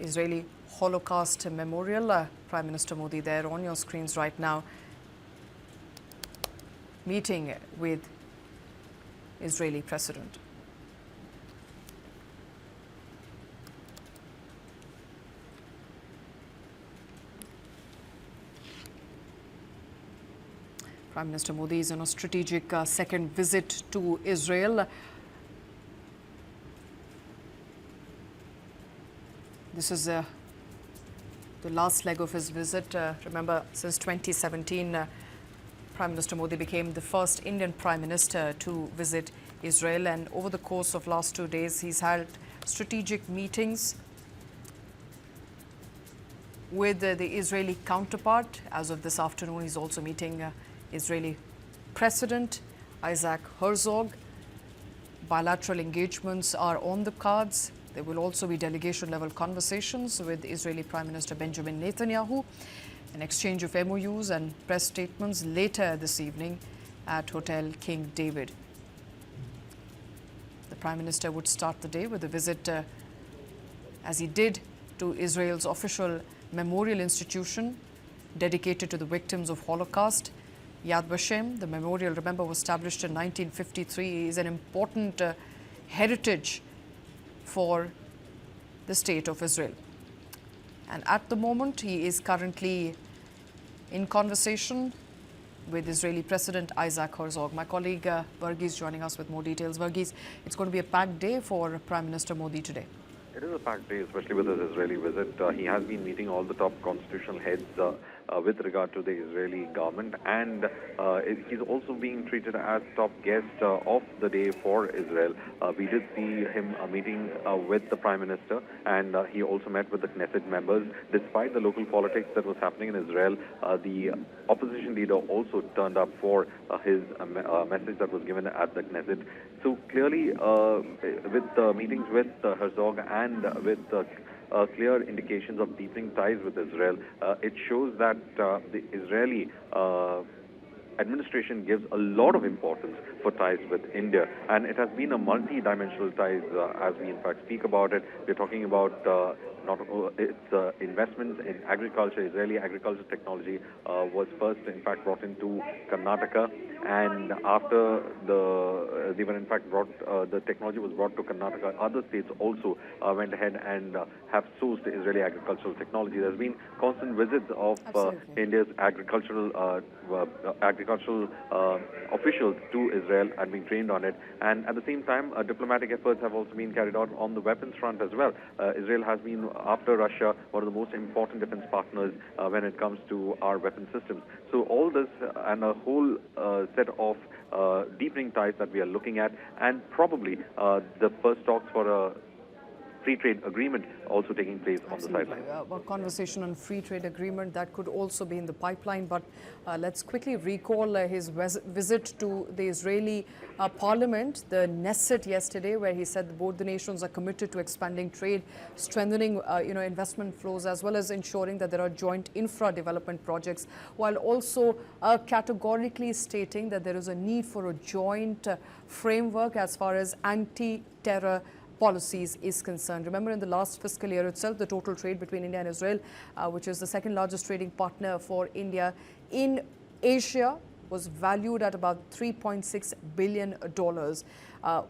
Israeli Holocaust Memorial. Prime Minister Modi there on your screens right now, meeting with Israeli President. Prime Minister Modi is on a strategic second visit to Israel. This is the last leg of his visit. Remember, since 2017, Prime Minister Modi became the first Indian Prime Minister to visit Israel. And over the course of last 2 days, he's held strategic meetings with the Israeli counterpart. As of this afternoon, he's also meeting Israeli President Isaac Herzog. Bilateral engagements are on the cards. There will also be delegation-level conversations with Israeli Prime Minister Benjamin Netanyahu, an exchange of MOUs and press statements later this evening at Hotel King David. The Prime Minister would start the day with a visit, as he did, to Israel's official memorial institution dedicated to the victims of Holocaust. Yad Vashem, the memorial, remember, was established in 1953, is an important heritage for the state of Israel. And at the moment, he is currently in conversation with Israeli President Isaac Herzog. My colleague Varghese joining us with more details. Varghese, it's going to be a packed day for Prime Minister Modi today. It is a packed day, especially with his Israeli visit. He has been meeting all the top constitutional heads with regard to the Israeli government, and he's also being treated as top guest of the day for Israel. We did see him meeting with the Prime Minister, and he also met with the Knesset members. Despite the local politics that was happening in Israel, the opposition leader also turned up for his message that was given at the Knesset. So clearly, with meetings with Herzog and with clear indications of deepening ties with Israel, it shows that the Israeli administration gives a lot of importance for ties with India, and it has been a multi-dimensional ties as we in fact speak about it. We're talking about its investments in agriculture. Israeli agriculture technology was first in fact brought into Karnataka, and after they were in fact the technology was brought to Karnataka, other states also went ahead and have sourced Israeli agricultural technology. There's been constant visits of India's agricultural officials to Israel and being trained on it, and at the same time diplomatic efforts have also been carried out on the weapons front as well. Israel has been, after Russia, one of the most important defense partners when it comes to our weapon systems. So all this and a whole set of deepening ties that we are looking at, and probably the first talks for a free trade agreement also taking place on the sideline. A conversation on free trade agreement that could also be in the pipeline, but let's quickly recall his visit to the Israeli parliament, the Knesset, yesterday, where he said both the nations are committed to expanding trade, strengthening investment flows, as well as ensuring that there are joint infra development projects, while also categorically stating that there is a need for a joint framework as far as anti-terror policies is concerned. Remember, in the last fiscal year itself, the total trade between India and Israel, which is the second largest trading partner for India in Asia, was valued at about $3.6 billion.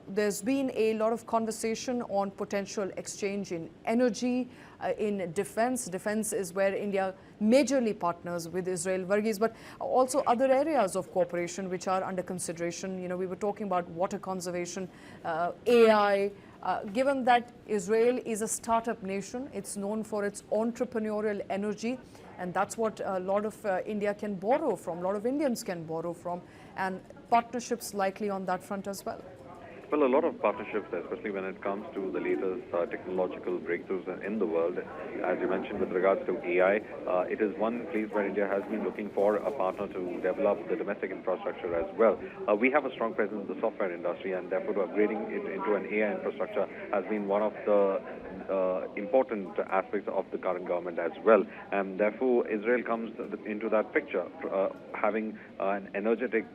There's been a lot of conversation on potential exchange in energy, in defense. Defense is where India majorly partners with Israel, Varghese, but also other areas of cooperation which are under consideration. We were talking about water conservation, AI. Given that Israel is a startup nation, it's known for its entrepreneurial energy, and that's what a lot of India can borrow from, a lot of Indians can borrow from, and partnerships likely on that front as well. Well, a lot of partnerships, especially when it comes to the latest technological breakthroughs in the world. As you mentioned, with regards to AI, it is one place where India has been looking for a partner to develop the domestic infrastructure as well. We have a strong presence in the software industry, and therefore upgrading it into an AI infrastructure has been one of the important aspects of the current government as well. And therefore, Israel comes into that picture, having an energetic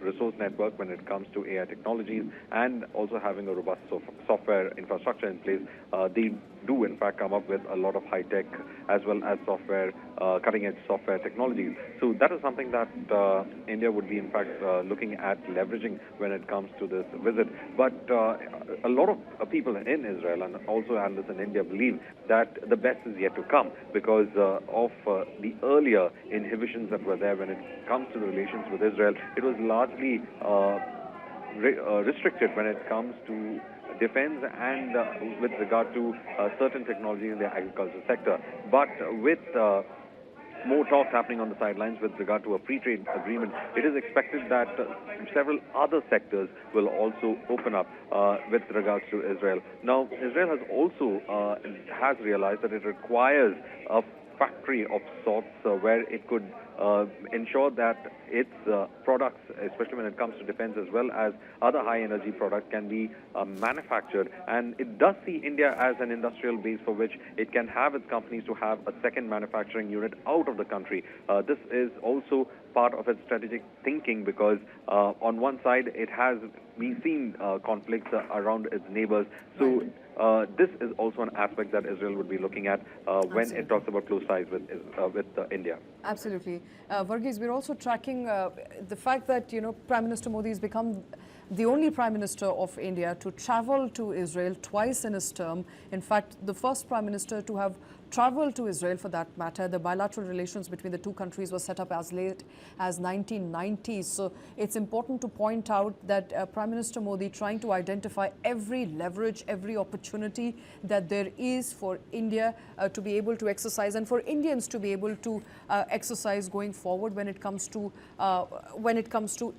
resource network when it comes to AI technologies, and also having a robust software infrastructure in place. The do in fact come up with a lot of high-tech as well as software, cutting-edge software technologies. So that is something that India would be in fact looking at leveraging when it comes to this visit. But a lot of people in Israel and also analysts in India believe that the best is yet to come because of the earlier inhibitions that were there when it comes to the relations with Israel. It was largely restricted when it comes to defense and with regard to certain technology in the agriculture sector. But with more talks happening on the sidelines with regard to a free trade agreement, it is expected that several other sectors will also open up with regards to Israel. Now, Israel has also has realized that it requires a factory of sorts where it could ensure that its products, especially when it comes to defense as well as other high energy products, can be manufactured. And it does see India as an industrial base for which it can have its companies to have a second manufacturing unit out of the country. This is also part of its strategic thinking because on one side it has been seen conflicts around its neighbors. So this is also an aspect that Israel would be looking at when it talks about close ties with India. Absolutely. Varghese, we're also tracking the fact that, Prime Minister Modi has become the only Prime Minister of India to travel to Israel twice in his term. In fact, the first Prime Minister to have traveled to Israel for that matter. The bilateral relations between the two countries were set up as late as 1990s. So it's important to point out that Prime Minister Modi trying to identify every leverage, every opportunity that there is for India to be able to exercise and for Indians to be able to exercise going forward when it comes to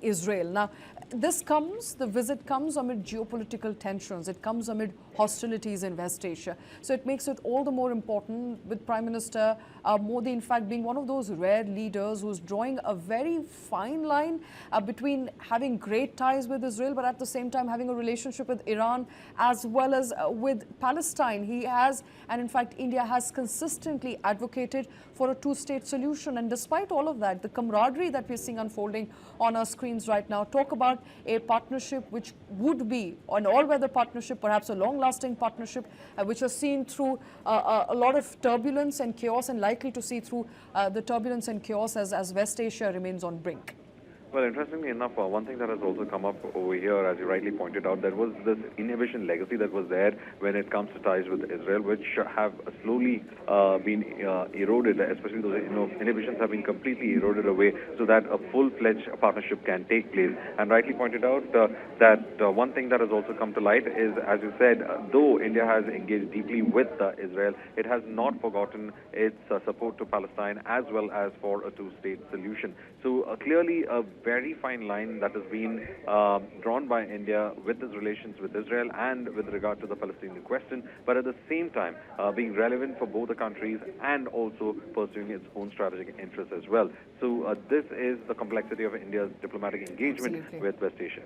Israel. Now, the visit comes amid geopolitical tensions. It comes amid hostilities in West Asia. So it makes it all the more important with Prime Minister Modi, in fact, being one of those rare leaders who's drawing a very fine line between having great ties with Israel, but at the same time having a relationship with Iran as well as with Palestine. He has, and in fact, India has consistently advocated for a two-state solution. And despite all of that, the camaraderie that we're seeing unfolding on our screens right now, talk about a partnership which would be an all-weather partnership, perhaps a long-lasting partnership, which was seen through a lot of turbulence and chaos and likely to see through the turbulence and chaos as West Asia remains on brink. Well, interestingly enough, one thing that has also come up over here, as you rightly pointed out, there was this inhibition legacy that was there when it comes to ties with Israel, which have slowly been eroded, especially those inhibitions have been completely eroded away so that a full-fledged partnership can take place. And rightly pointed out that one thing that has also come to light is, as you said, though India has engaged deeply with Israel, it has not forgotten its support to Palestine as well as for a two-state solution. So clearly a very fine line that has been drawn by India with its relations with Israel and with regard to the Palestinian question, but at the same time being relevant for both the countries and also pursuing its own strategic interests as well. So this is the complexity of India's diplomatic engagement with West Asia.